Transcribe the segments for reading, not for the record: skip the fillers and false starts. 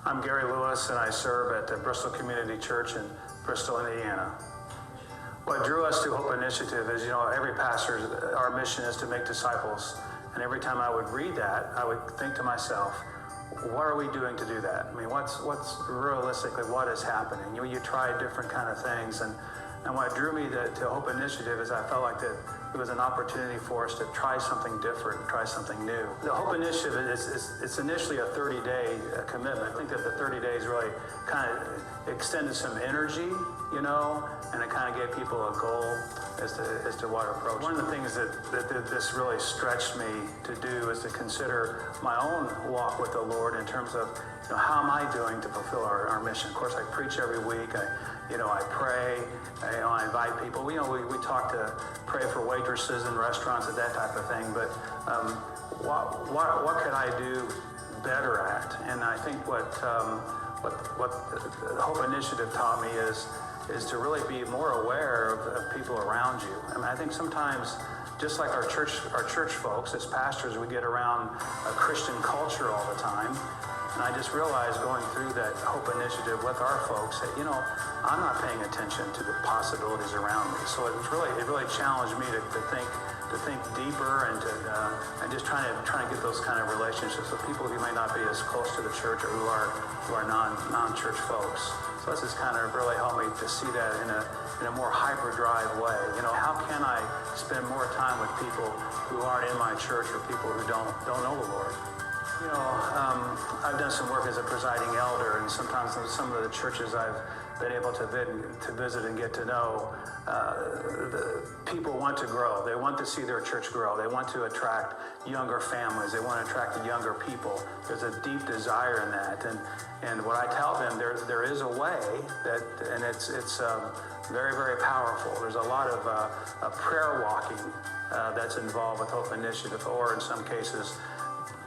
I'm Gary Lewis, and I serve at the Bristol Community Church in Bristol, Indiana. What drew us to Hope Initiative is, every pastor, our mission is to make disciples. And every time I would read that, I would think to myself, what are we doing to do that? I mean, what's realistically, what is happening? You try different kind of things. And what drew me to Hope Initiative is I felt like that it was an opportunity for us to try something different, try something new. The Hope Initiative it's initially a 30-day commitment. I think that the 30 days really kind of extended some energy, and it kind of gave people a goal as to what approach. One of the things that this really stretched me to do is to consider my own walk with the Lord in terms of how am I doing to fulfill our mission. Of course, I preach every week. I pray. I invite people. We talk to pray for waitresses in restaurants and that type of thing. But what could I do better at? And I think what the Hope Initiative taught me is to really be more aware of people around you. I mean, I think sometimes, just like our church folks, as pastors, we get around a Christian culture all the time. And I just realized going through that Hope Initiative with our folks that, I'm not paying attention to the possibilities around me. So it really challenged me to think deeper and just trying to get those kind of relationships with people who may not be as close to the church or who are non-church folks. So this has kind of really helped me to see that in a more hyperdrive way. How can I spend more time with people who aren't in my church or people who don't know the Lord? I've done some work as a presiding elder, and sometimes in some of the churches I've been able to visit and get to know, the people want to grow. They want to see their church grow. They want to attract younger families. They want to attract the younger people. There's a deep desire in that, and what I tell them, there is a way and it's very, very powerful. There's a lot of prayer walking that's involved with Hope Initiative, or in some cases,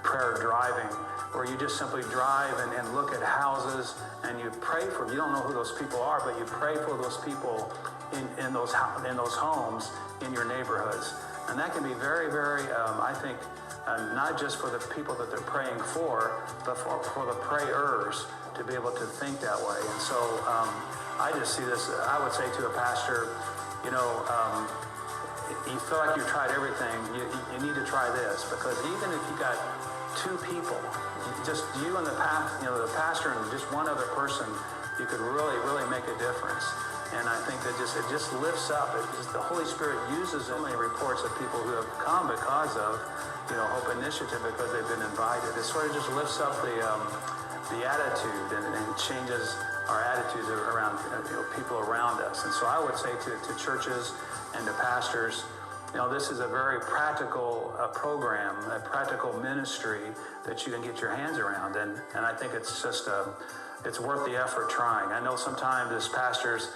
prayer driving, where you just simply drive and look at houses and you pray for them. You don't know who those people are, but you pray for those people in those homes in your neighborhoods. And that can be very, very, I think, not just for the people that they're praying for, but for the prayers to be able to think that way. And so I just see this, I would say to a pastor, you feel like you've tried everything, you need to try this, because even if you got two people, just you and the pastor and just one other person, you could really, really make a difference. And I think that it just lifts up. The Holy Spirit uses so many reports of people who have come because of Hope Initiative, because they've been invited. It sort of just lifts up the attitude and changes our attitudes around people around us. And so I would say to churches and to pastors, this is a very practical program, a practical ministry that you can get your hands around. And I think it's just, it's worth the effort trying. I know sometimes as pastors,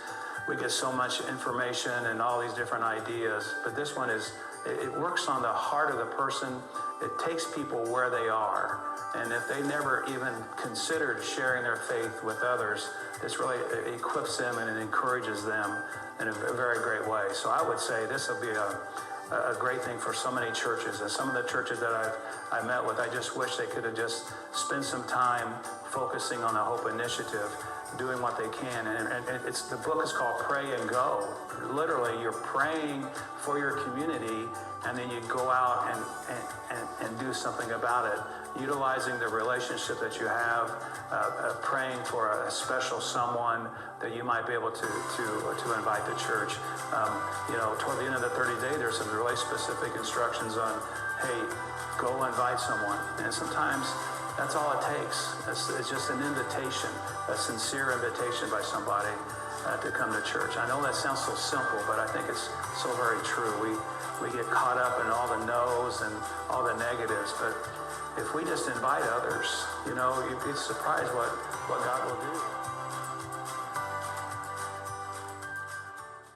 we get so much information and all these different ideas, but this one it works on the heart of the person. It takes people where they are. And if they never even considered sharing their faith with others, this really equips them and it encourages them in a very great way. So I would say this will be a great thing for so many churches. And some of the churches that I met with, I just wish they could have just spent some time focusing on the Hope Initiative, doing what they can. And the book is called Pray and Go. Literally, you're praying for your community, and then you go out and do something about it, utilizing the relationship that you have, praying for a special someone that you might be able to invite to church. Toward the end of the 30 days, there's some really specific instructions on, hey, go invite someone. And sometimes that's all it takes. It's just an invitation, a sincere invitation by somebody to come to church. I know that sounds so simple, but I think it's so very true. We get caught up in all the no's and all the negatives, but if we just invite others, you'd be surprised what God will do.